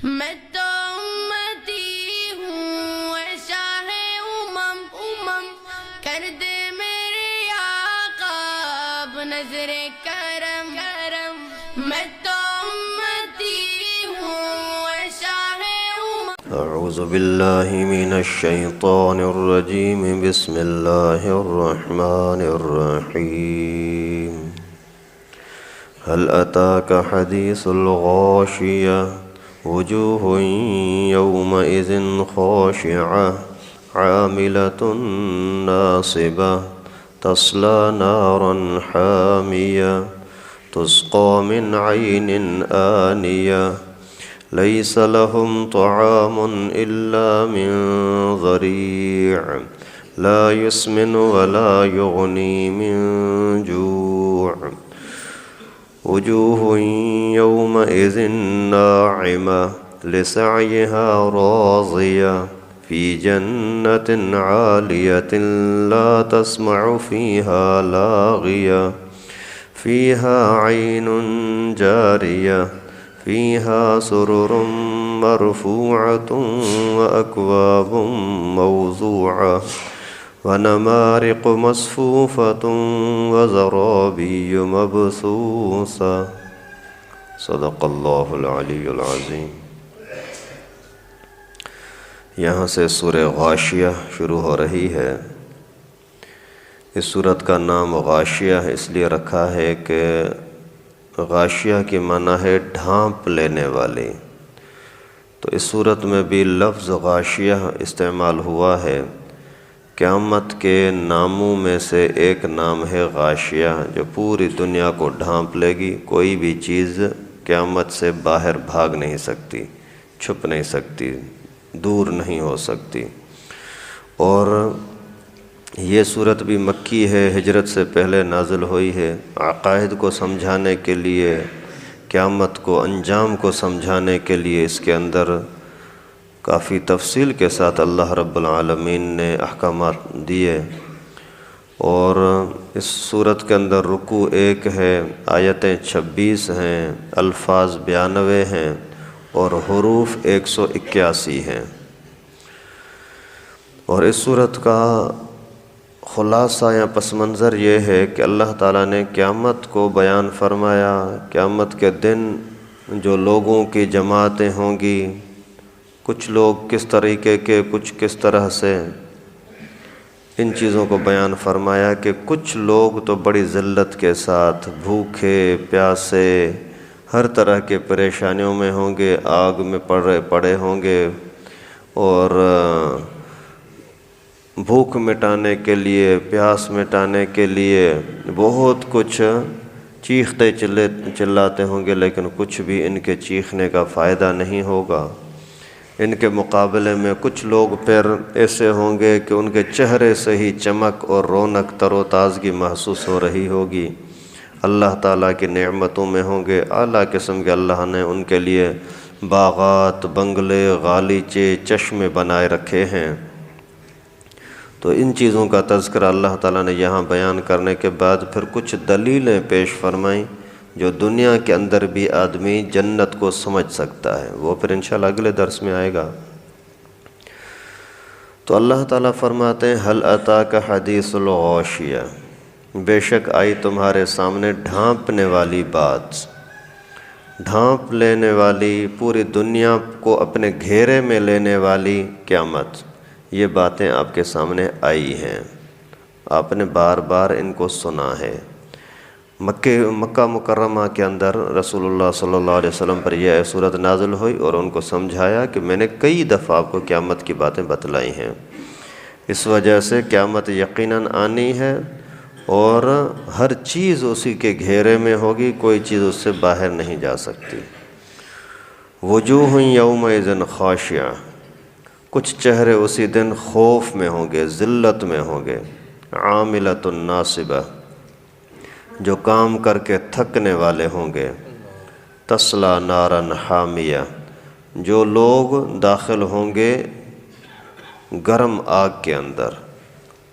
میں تو امتی ہوں اے شاہ امم، کر دے میرے آقا اب نظر کرم، میں تو امتی ہوں اے شاہ امم۔ اعوذ باللہ من الشیطان الرجیم، بسم اللہ الرحمن الرحیم۔ هل اتاک حدیث الغاشیہ، وجوہ یومئذ خاشعہ، عاملۃ ناصبہ، تصلی نارا حامیہ، تسقی من عین آنیہ، لیس لهم طعام الا من ضریع، لا یسمن ولا یغنی من جوع، وجوہ یومئذ ناعمہ، لسعیها راضیہ، فی جنت عالیۃ، لا تسمع فیہا لاغیہ، فیہا عین جاریہ، فیہا سرر مرفوعۃ، واکواب موضوعہ، ونمارق مصفوفۃ، وزرابی مبثوثہ۔ صدق اللہ العلی العظیم۔ یہاں سے سورہ غاشیہ شروع ہو رہی ہے۔ اس سورت کا نام غاشیہ اس لیے رکھا ہے کہ غاشیہ کی معنی ہے ڈھانپ لینے والی، تو اس صورت میں بھی لفظ غاشیہ استعمال ہوا ہے۔ قیامت کے ناموں میں سے ایک نام ہے غاشیہ، جو پوری دنیا کو ڈھانپ لے گی۔ کوئی بھی چیز قیامت سے باہر بھاگ نہیں سکتی، چھپ نہیں سکتی، دور نہیں ہو سکتی۔ اور یہ صورت بھی مکی ہے، ہجرت سے پہلے نازل ہوئی ہے، عقائد کو سمجھانے کے لیے، قیامت کو انجام کو سمجھانے کے لیے اس کے اندر کافی تفصیل کے ساتھ اللہ رب العالمین نے احکامات دیے۔ اور اس صورت کے اندر رکوع 1 ہے، آیتیں 26 ہیں، الفاظ 92 ہیں، اور حروف 181 ہیں۔ اور اس صورت کا خلاصہ یا پس منظر یہ ہے کہ اللہ تعالیٰ نے قیامت کو بیان فرمایا۔ قیامت کے دن جو لوگوں کی جماعتیں ہوں گی، کچھ لوگ کس طریقے کے، کچھ کس طرح سے، ان چیزوں کو بیان فرمایا کہ کچھ لوگ تو بڑی ذلت کے ساتھ بھوکے پیاسے ہر طرح کے پریشانیوں میں ہوں گے، آگ میں پڑے ہوں گے، اور بھوک مٹانے کے لیے، پیاس مٹانے کے لیے بہت کچھ چیختے چلاتے ہوں گے، لیکن کچھ بھی ان کے چیخنے کا فائدہ نہیں ہوگا۔ ان کے مقابلے میں کچھ لوگ پھر ایسے ہوں گے کہ ان کے چہرے سے ہی چمک اور رونق تر و تازگی محسوس ہو رہی ہوگی، اللہ تعالیٰ کی نعمتوں میں ہوں گے، اعلیٰ قسم کے اللہ نے ان کے لیے باغات، بنگلے، غالیچے، چشمے بنائے رکھے ہیں۔ تو ان چیزوں کا تذکرہ اللہ تعالیٰ نے یہاں بیان کرنے کے بعد پھر کچھ دلیلیں پیش فرمائیں جو دنیا کے اندر بھی آدمی جنت کو سمجھ سکتا ہے، وہ پھر انشاءاللہ اگلے درس میں آئے گا۔ تو اللہ تعالیٰ فرماتے ہیں حل اتاک حدیث الغاشیہ، بے شک آئی تمہارے سامنے ڈھانپنے والی بات، ڈھانپ لینے والی، پوری دنیا کو اپنے گھیرے میں لینے والی قیامت۔ یہ باتیں آپ کے سامنے آئی ہیں، آپ نے بار بار ان کو سنا ہے۔ مکہ مکرمہ کے اندر رسول اللہ صلی اللہ علیہ وسلم پر یہ صورت نازل ہوئی اور ان کو سمجھایا کہ میں نے کئی دفعہ آپ کو قیامت کی باتیں بتلائی ہیں، اس وجہ سے قیامت یقیناً آنی ہے، اور ہر چیز اسی کے گھیرے میں ہوگی، کوئی چیز اس سے باہر نہیں جا سکتی۔ وجوہ یومئذ خاشعہ، کچھ چہرے اسی دن خوف میں ہوں گے، ذلت میں ہوں گے، عاملۃ ناصبہ، جو کام کر کے تھکنے والے ہوں گے، تصلی نارا حامیہ، جو لوگ داخل ہوں گے گرم آگ کے اندر،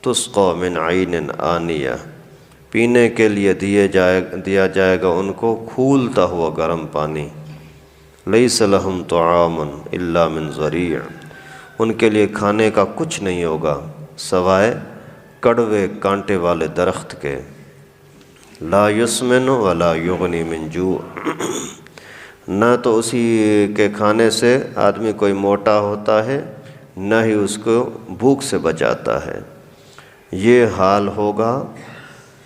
تسقی من عین آنیہ، پینے کے لیے دیا جائے گا ان کو کھولتا ہوا گرم پانی، لیس لہم طعام الا من ضریع، ان کے لیے کھانے کا کچھ نہیں ہوگا سوائے کڑوے کانٹے والے درخت کے، لا یسمن ولا یغنی من جوع، نہ تو اسی کے کھانے سے آدمی کوئی موٹا ہوتا ہے نہ ہی اس کو بھوک سے بچاتا ہے۔ یہ حال ہوگا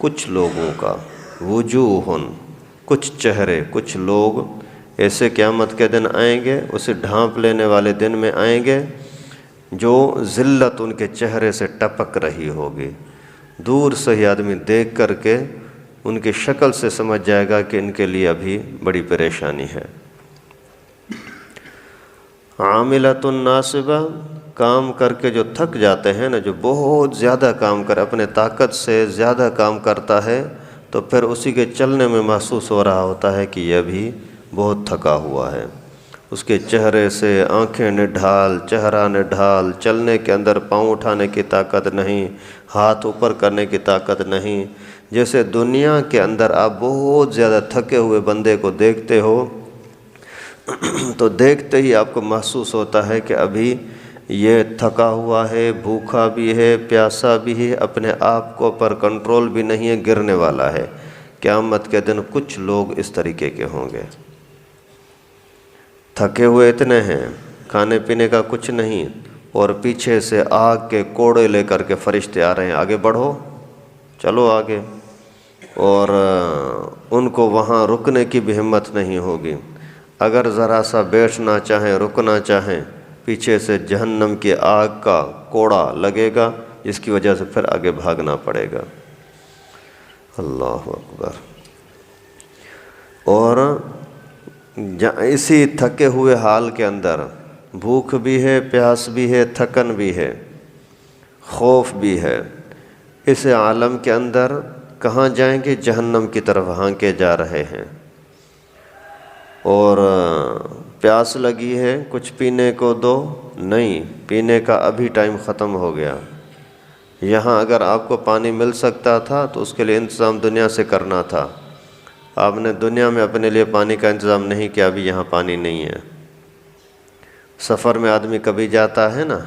کچھ لوگوں کا، وجوہ، کچھ چہرے، کچھ لوگ ایسے قیامت کے دن آئیں گے، اسے ڈھانپ لینے والے دن میں آئیں گے جو ذلت ان کے چہرے سے ٹپک رہی ہوگی، دور سے ہی آدمی دیکھ کر کے ان کی شکل سے سمجھ جائے گا کہ ان کے لیے ابھی بڑی پریشانی ہے۔ عاملۃ ناصبہ، کام کر کے جو تھک جاتے ہیں نا، جو بہت زیادہ کام کر اپنے طاقت سے زیادہ کام کرتا ہے تو پھر اسی کے چلنے میں محسوس ہو رہا ہوتا ہے کہ یہ بھی بہت تھکا ہوا ہے، اس کے چہرے سے آنکھیں نڈھال، چہرہ نڈھال، چلنے کے اندر پاؤں اٹھانے کی طاقت نہیں، ہاتھ اوپر کرنے کی طاقت نہیں۔ جیسے دنیا کے اندر آپ بہت زیادہ تھکے ہوئے بندے کو دیکھتے ہو تو دیکھتے ہی آپ کو محسوس ہوتا ہے کہ ابھی یہ تھکا ہوا ہے، بھوکا بھی ہے، پیاسا بھی ہے، اپنے آپ کو پر کنٹرول بھی نہیں ہے، گرنے والا ہے۔ قیامت کے دن کچھ لوگ اس طریقے کے ہوں گے، تھکے ہوئے اتنے ہیں، کھانے پینے کا کچھ نہیں، اور پیچھے سے آگ کے کوڑے لے کر کے فرشتے آ رہے ہیں، آگے بڑھو، چلو آگے، اور ان کو وہاں رکنے کی بھی ہمت نہیں ہوگی۔ اگر ذرا سا بیٹھنا چاہیں، رکنا چاہیں، پیچھے سے جہنم کی آگ کا کوڑا لگے گا، جس کی وجہ سے پھر آگے بھاگنا پڑے گا۔ اللہ اکبر۔ اور اسی تھکے ہوئے حال کے اندر بھوک بھی ہے، پیاس بھی ہے، تھکن بھی ہے، خوف بھی ہے، اس عالم کے اندر کہاں جائیں گے؟ جہنم کی طرف ہانکے جا رہے ہیں، اور پیاس لگی ہے، کچھ پینے کو دو، نہیں، پینے کا ابھی ٹائم ختم ہو گیا۔ یہاں اگر آپ کو پانی مل سکتا تھا تو اس کے لیے انتظام دنیا سے کرنا تھا، آپ نے دنیا میں اپنے لیے پانی کا انتظام نہیں کیا، ابھی یہاں پانی نہیں ہے۔ سفر میں آدمی کبھی جاتا ہے نا،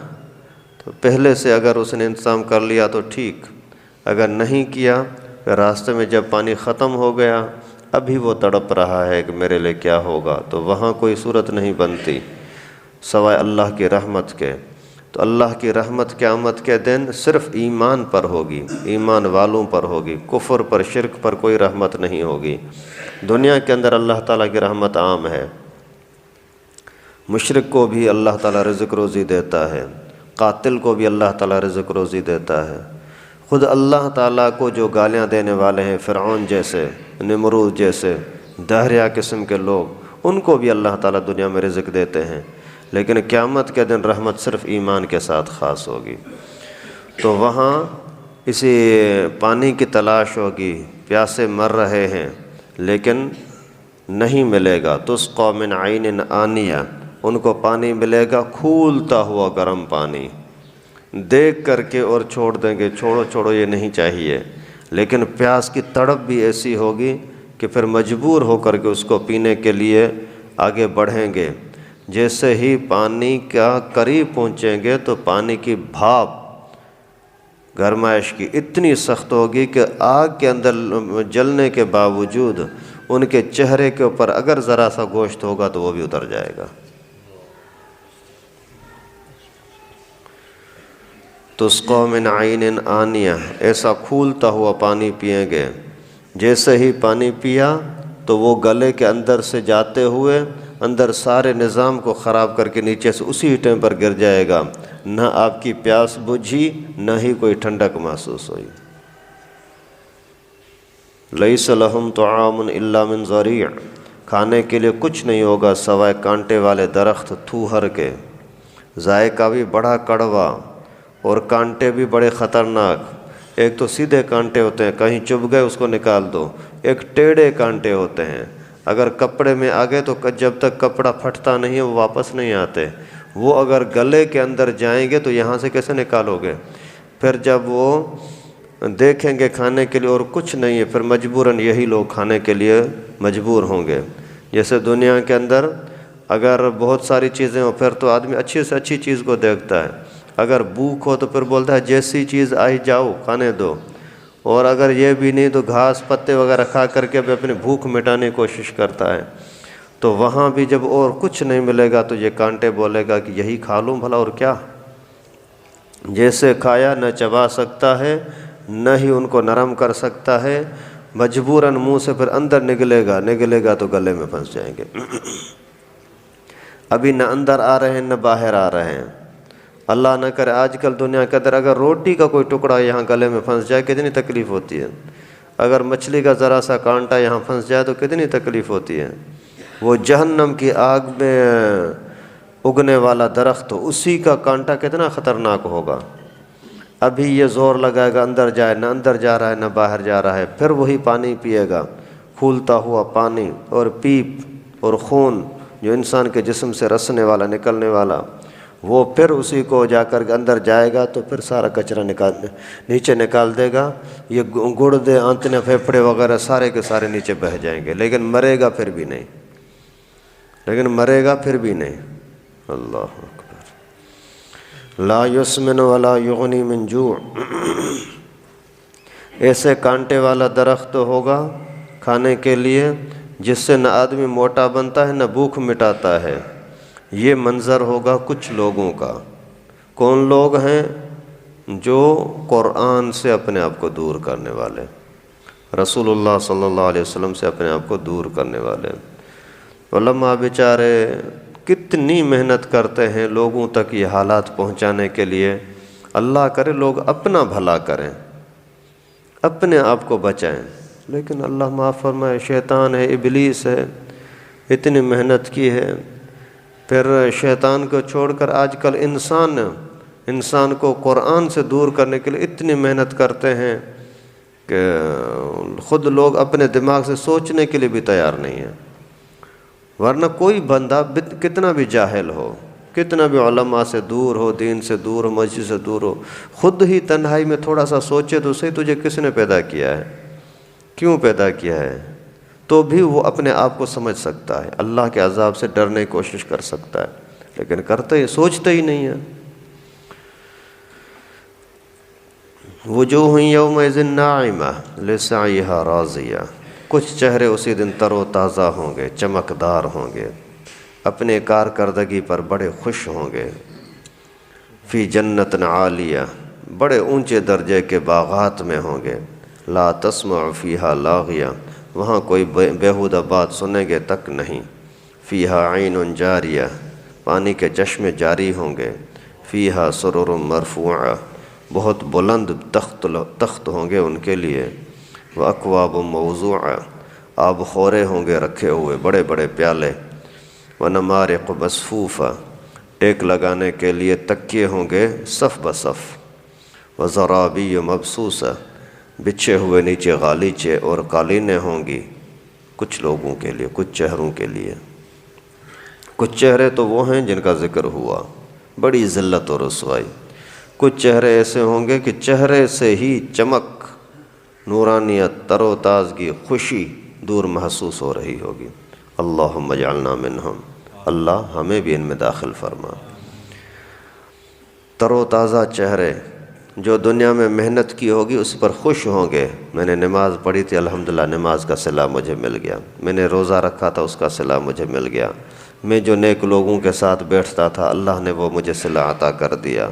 تو پہلے سے اگر اس نے انتظام کر لیا تو ٹھیک، اگر نہیں کیا، پھر راستے میں جب پانی ختم ہو گیا، ابھی وہ تڑپ رہا ہے کہ میرے لیے کیا ہوگا، تو وہاں کوئی صورت نہیں بنتی سوائے اللہ کی رحمت کے۔ تو اللہ کی رحمت قیامت کے دن صرف ایمان پر ہوگی، ایمان والوں پر ہوگی، کفر پر، شرک پر کوئی رحمت نہیں ہوگی۔ دنیا کے اندر اللہ تعالیٰ کی رحمت عام ہے، مشرک کو بھی اللہ تعالیٰ رزق روزی دیتا ہے، قاتل کو بھی اللہ تعالیٰ رزق روزی دیتا ہے۔ خود اللہ تعالیٰ کو جو گالیاں دینے والے ہیں، فرعون جیسے، نمرود جیسے دہریہ قسم کے لوگ، ان کو بھی اللہ تعالیٰ دنیا میں رزق دیتے ہیں، لیکن قیامت کے دن رحمت صرف ایمان کے ساتھ خاص ہوگی۔ تو وہاں اسی پانی کی تلاش ہوگی، پیاسے مر رہے ہیں لیکن نہیں ملے گا۔ تسقی من عین آنیہ، ان کو پانی ملے گا کھولتا ہوا گرم پانی، دیکھ کر کے اور چھوڑ دیں گے، چھوڑو چھوڑو یہ نہیں چاہیے، لیکن پیاس کی تڑپ بھی ایسی ہوگی کہ پھر مجبور ہو کر کے اس کو پینے کے لیے آگے بڑھیں گے۔ جیسے ہی پانی کا قریب پہنچیں گے تو پانی کی بھاپ گرمائش کی اتنی سخت ہوگی کہ آگ کے اندر جلنے کے باوجود ان کے چہرے کے اوپر اگر ذرا سا گوشت ہوگا تو وہ بھی اتر جائے گا۔ تسقی من عین آنیہ، ایسا کھولتا ہوا پانی پئیں گے، جیسے ہی پانی پیا تو وہ گلے کے اندر سے جاتے ہوئے اندر سارے نظام کو خراب کر کے نیچے سے اسی ٹائم پر گر جائے گا، نہ آپ کی پیاس بجھی نہ ہی کوئی ٹھنڈک محسوس ہوئی۔ لیس لہم طعام الا من ضریع، کھانے کے لیے کچھ نہیں ہوگا سوائے کانٹے والے درخت تھوہر کے، ذائقہ بھی بڑا کڑوا اور کانٹے بھی بڑے خطرناک۔ ایک تو سیدھے کانٹے ہوتے ہیں، کہیں چبھ گئے اس کو نکال دو، ایک ٹیڑھے کانٹے ہوتے ہیں، اگر کپڑے میں آ گئے تو جب تک کپڑا پھٹتا نہیں ہے وہ واپس نہیں آتے، وہ اگر گلے کے اندر جائیں گے تو یہاں سے کیسے نکالو گے؟ پھر جب وہ دیکھیں گے کھانے کے لیے اور کچھ نہیں ہے، پھر مجبوراً یہی لوگ کھانے کے لیے مجبور ہوں گے۔ جیسے دنیا کے اندر اگر بہت ساری چیزیں ہوں پھر تو آدمی اچھی سے اچھی چیز کو دیکھتا ہے، اگر بھوک ہو تو پھر بولتا ہے جیسی چیز آئی جاؤ کھانے دو، اور اگر یہ بھی نہیں تو گھاس پتے وغیرہ کھا کر کے بھی اپنی بھوک مٹانے کی کوشش کرتا ہے۔ تو وہاں بھی جب اور کچھ نہیں ملے گا تو یہ کانٹے بولے گا کہ یہی کھا لوں بھلا اور کیا۔ جیسے کھایا نہ چبا سکتا ہے نہ ہی ان کو نرم کر سکتا ہے، مجبوراً منہ سے پھر اندر نگلے گا تو گلے میں پھنس جائیں گے۔ ابھی نہ اندر آ رہے ہیں نہ باہر آ رہے ہیں۔ اللہ نہ کرے آج کل دنیا کے اندر اگر روٹی کا کوئی ٹکڑا یہاں گلے میں پھنس جائے کتنی تکلیف ہوتی ہے، اگر مچھلی کا ذرا سا کانٹا یہاں پھنس جائے تو کتنی تکلیف ہوتی ہے۔ وہ جہنم کی آگ میں اگنے والا درخت ہو، اسی کا کانٹا کتنا خطرناک ہوگا۔ ابھی یہ زور لگائے گا اندر جائے، نہ اندر جا رہا ہے نہ باہر جا رہا ہے، پھر وہی پانی پیے گا، کھولتا ہوا پانی اور پیپ اور خون جو انسان کے جسم سے رسنے والا نکلنے والا، وہ پھر اسی کو جا کر کے اندر جائے گا تو پھر سارا کچرا نیچے نکال دے گا، یہ گردے آنتیں پھیپھڑے وغیرہ سارے کے سارے نیچے بہہ جائیں گے، لیکن مرے گا پھر بھی نہیں۔ اللہ اکبر۔ لا یسمن ولا یغنی من جوع، ایسے کانٹے والا درخت ہوگا کھانے کے لیے جس سے نہ آدمی موٹا بنتا ہے نہ بھوک مٹاتا ہے۔ یہ منظر ہوگا کچھ لوگوں کا۔ کون لوگ ہیں؟ جو قرآن سے اپنے آپ کو دور کرنے والے، رسول اللہ صلی اللہ علیہ وسلم سے اپنے آپ کو دور کرنے والے۔ علماء بیچارے کتنی محنت کرتے ہیں لوگوں تک یہ حالات پہنچانے کے لیے۔ اللہ کرے لوگ اپنا بھلا کریں، اپنے آپ کو بچائیں، لیکن اللہ معاف فرمائے شیطان ہے، ابلیس ہے، اتنی محنت کی ہے۔ پھر شیطان کو چھوڑ کر آج کل انسان کو قرآن سے دور کرنے کے لیے اتنی محنت کرتے ہیں کہ خود لوگ اپنے دماغ سے سوچنے کے لیے بھی تیار نہیں ہیں۔ ورنہ کوئی بندہ کتنا بھی جاہل ہو، کتنا بھی علماء سے دور ہو، دین سے دور ہو، مسجد سے دور ہو، خود ہی تنہائی میں تھوڑا سا سوچے تو صحیح تجھے کس نے پیدا کیا ہے، کیوں پیدا کیا ہے، تو بھی وہ اپنے آپ کو سمجھ سکتا ہے، اللہ کے عذاب سے ڈرنے کی کوشش کر سکتا ہے، لیکن سوچتے ہی نہیں ہے۔ وجوہ یومئذ ناعمہ لسعیہا راضیہ، کچھ چہرے اسی دن تر و تازہ ہوں گے، چمکدار ہوں گے، اپنے کارکردگی پر بڑے خوش ہوں گے۔ فی جنت عالیہ، بڑے اونچے درجے کے باغات میں ہوں گے۔ لا تسمع فیہا لاغیہ، وہاں کوئی بیہودہ بات سنیں گے تک نہیں۔ فیہا عین جاریہ، پانی کے چشمے جاری ہوں گے۔ فیہا سرر مرفوعہ، بہت بلند تخت ہوں گے ان کے لیے۔ واکواب موضوعہ، آب خورے ہوں گے رکھے ہوئے بڑے بڑے پیالے۔ ونمارق مصفوفہ، ٹیک لگانے کے لیے تکیے ہوں گے صف بصف۔ وزرابی مبسوسہ، بچھے ہوئے نیچے غالیچے اور قالینیں ہوں گی کچھ لوگوں کے لیے، کچھ چہروں کے لیے۔ کچھ چہرے تو وہ ہیں جن کا ذکر ہوا، بڑی ذلت اور رسوائی۔ کچھ چہرے ایسے ہوں گے کہ چہرے سے ہی چمک، نورانیت، تر و تازگی، خوشی دور محسوس ہو رہی ہوگی۔ اللہم اجعلنا منہم، اللہ ہمیں بھی ان میں داخل فرما۔ تر و تازہ چہرے، جو دنیا میں محنت کی ہوگی اس پر خوش ہوں گے۔ میں نے نماز پڑھی تھی، الحمدللہ نماز کا صلہ مجھے مل گیا۔ میں نے روزہ رکھا تھا، اس کا صلہ مجھے مل گیا۔ میں جو نیک لوگوں کے ساتھ بیٹھتا تھا، اللہ نے وہ مجھے صلہ عطا کر دیا۔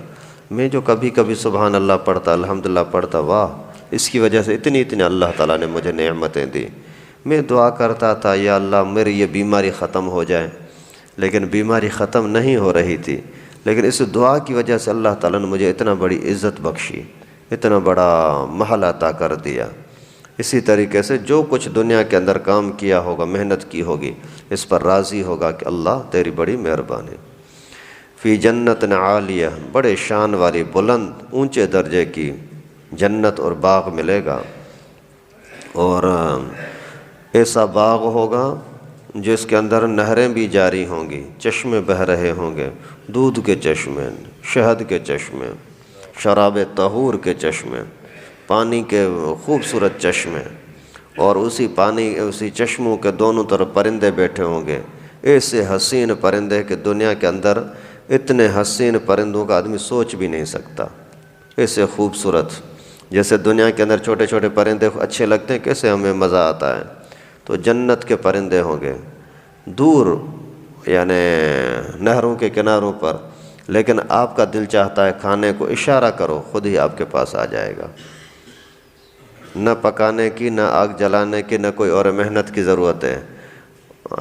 میں جو کبھی کبھی سبحان اللہ پڑھتا، الحمدللہ پڑھتا، واہ اس کی وجہ سے اتنی اللہ تعالیٰ نے مجھے نعمتیں دی۔ میں دعا کرتا تھا یا اللہ میری یہ بیماری ختم ہو جائے، لیکن بیماری ختم نہیں ہو رہی تھی، لیکن اس دعا کی وجہ سے اللہ تعالیٰ نے مجھے اتنا بڑی عزت بخشی، اتنا بڑا محل عطا کر دیا۔ اسی طریقے سے جو کچھ دنیا کے اندر کام کیا ہوگا، محنت کی ہوگی، اس پر راضی ہوگا کہ اللہ تیری بڑی مہربانی۔ فی جنت عالیہ، بڑے شان والی بلند اونچے درجے کی جنت اور باغ ملے گا، اور ایسا باغ ہوگا جس کے اندر نہریں بھی جاری ہوں گی، چشمے بہہ رہے ہوں گے، دودھ کے چشمے، شہد کے چشمے، شراب طہور کے چشمے، پانی کے خوبصورت چشمے، اور اسی چشموں کے دونوں طرف پرندے بیٹھے ہوں گے، ایسے حسین پرندے کہ دنیا کے اندر اتنے حسین پرندوں کا آدمی سوچ بھی نہیں سکتا، ایسے خوبصورت۔ جیسے دنیا کے اندر چھوٹے چھوٹے پرندے اچھے لگتے ہیں، کیسے ہمیں مزہ آتا ہے، تو جنت کے پرندے ہوں گے دور، یعنی نہروں کے کناروں پر، لیکن آپ کا دل چاہتا ہے کھانے کو، اشارہ کرو خود ہی آپ کے پاس آ جائے گا، نہ پکانے کی، نہ آگ جلانے کی، نہ کوئی اور محنت کی ضرورت ہے۔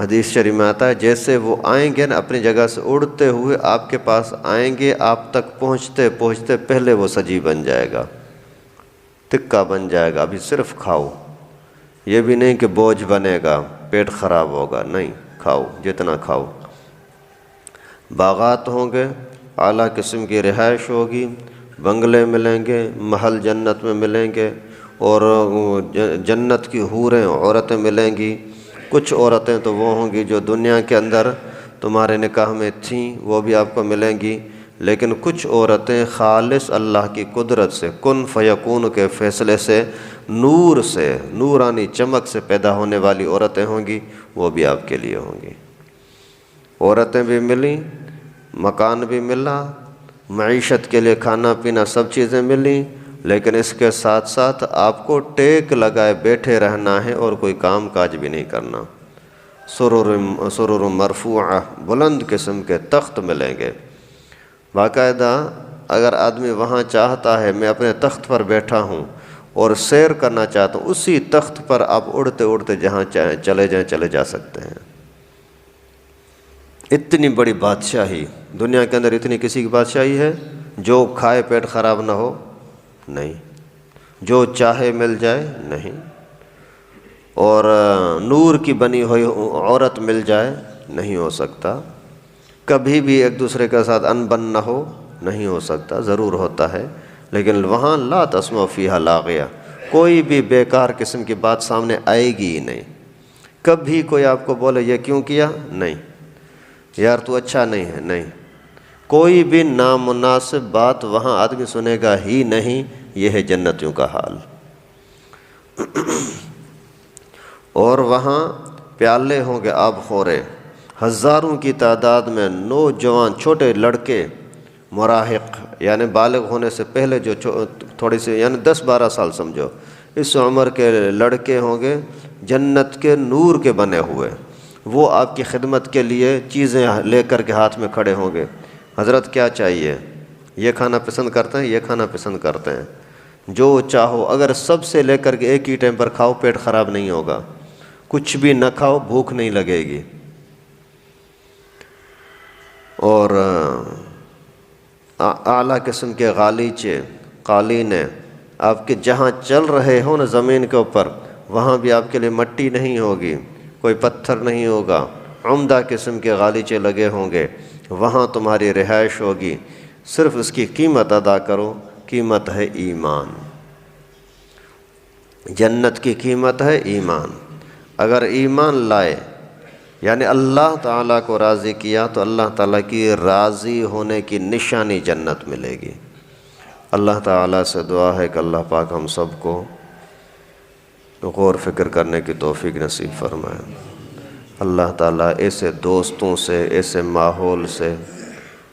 حدیث شریف میں آتا ہے جیسے وہ آئیں گے نا اپنی جگہ سے اڑتے ہوئے آپ کے پاس آئیں گے، آپ تک پہنچتے پہنچتے پہلے وہ سجی بن جائے گا، تکہ بن جائے گا، ابھی صرف کھاؤ، یہ بھی نہیں کہ بوجھ بنے گا، پیٹ خراب ہوگا، نہیں، کھاؤ جتنا کھاؤ۔ باغات ہوں گے، اعلیٰ قسم کی رہائش ہوگی، بنگلے ملیں گے، محل جنت میں ملیں گے، اور جنت کی حوریں عورتیں ملیں گی۔ کچھ عورتیں تو وہ ہوں گی جو دنیا کے اندر تمہارے نکاح میں تھیں، وہ بھی آپ کو ملیں گی، لیکن کچھ عورتیں خالص اللہ کی قدرت سے، کن فیکون کے فیصلے سے، نور سے، نورانی چمک سے پیدا ہونے والی عورتیں ہوں گی، وہ بھی آپ کے لیے ہوں گی۔ عورتیں بھی ملیں، مکان بھی ملا، معیشت کے لیے کھانا پینا سب چیزیں ملیں، لیکن اس کے ساتھ ساتھ آپ کو ٹیک لگائے بیٹھے رہنا ہے اور کوئی کام کاج بھی نہیں کرنا۔ سرور مرفوعہ، بلند قسم کے تخت ملیں گے باقاعدہ۔ اگر آدمی وہاں چاہتا ہے میں اپنے تخت پر بیٹھا ہوں اور سیر کرنا چاہتا ہوں، اسی تخت پر آپ اڑتے اڑتے جہاں چاہیں چلے جائیں، چلے جا سکتے ہیں۔ اتنی بڑی بادشاہی دنیا کے اندر، اتنی کسی کی بادشاہی ہے جو کھائے پیٹ خراب نہ ہو؟ نہیں۔ جو چاہے مل جائے؟ نہیں۔ اور نور کی بنی ہوئی عورت مل جائے؟ نہیں ہو سکتا۔ کبھی بھی ایک دوسرے کے ساتھ انبن نہ ہو؟ نہیں ہو سکتا، ضرور ہوتا ہے، لیکن وہاں لا تسمع فیہا لاغیہ، کوئی بھی بیکار قسم کی بات سامنے آئے گی ہی نہیں۔ کبھی کوئی آپ کو بولے یہ کیوں کیا؟ نہیں۔ یار تو اچھا نہیں ہے؟ نہیں۔ کوئی بھی نامناسب بات وہاں آدمی سنے گا ہی نہیں۔ یہ ہے جنتیوں کا حال۔ اور وہاں پیالے ہوں گے آب خورے، ہزاروں کی تعداد میں نوجوان چھوٹے لڑکے، مراہق یعنی بالغ ہونے سے پہلے جو تھوڑی سی یعنی 10-12 سال سمجھو، اس عمر کے لڑکے ہوں گے جنت کے نور کے بنے ہوئے، وہ آپ کی خدمت کے لیے چیزیں لے کر کے ہاتھ میں کھڑے ہوں گے۔ حضرت کیا چاہیے؟ یہ کھانا پسند کرتے ہیں، یہ کھانا پسند کرتے ہیں، جو چاہو۔ اگر سب سے لے کر کے ایک ہی ٹائم پر کھاؤ پیٹ خراب نہیں ہوگا، کچھ بھی نہ کھاؤ بھوک نہیں لگے گی۔ اور اعلیٰ قسم کے غالیچے، قالینیں، آپ کے جہاں چل رہے ہو نا زمین کے اوپر، وہاں بھی آپ کے لیے مٹی نہیں ہوگی، کوئی پتھر نہیں ہوگا، عمدہ قسم کے غالیچے لگے ہوں گے، وہاں تمہاری رہائش ہوگی۔ صرف اس کی قیمت ادا کرو، قیمت ہے ایمان۔ جنت کی قیمت ہے ایمان۔ اگر ایمان لائے یعنی اللہ تعالیٰ کو راضی کیا تو اللہ تعالیٰ کی راضی ہونے کی نشانی جنت ملے گی۔ اللہ تعالیٰ سے دعا ہے کہ اللہ پاک ہم سب کو غور فکر کرنے کی توفیق نصیب فرمائے۔ اللہ تعالیٰ ایسے دوستوں سے، ایسے ماحول سے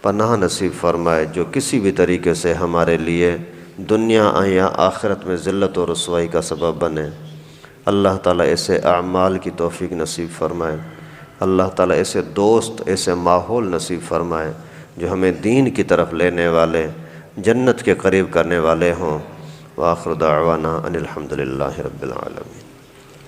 پناہ نصیب فرمائے جو کسی بھی طریقے سے ہمارے لیے دنیا یا آخرت میں ذلت و رسوائی کا سبب بنے۔ اللہ تعالیٰ ایسے اعمال کی توفیق نصیب فرمائے۔ اللہ تعالیٰ ایسے دوست، ایسے ماحول نصیب فرمائے جو ہمیں دین کی طرف لینے والے، جنت کے قریب کرنے والے ہوں۔ وآخر دعوانا ان الحمد للہ رب العالمین۔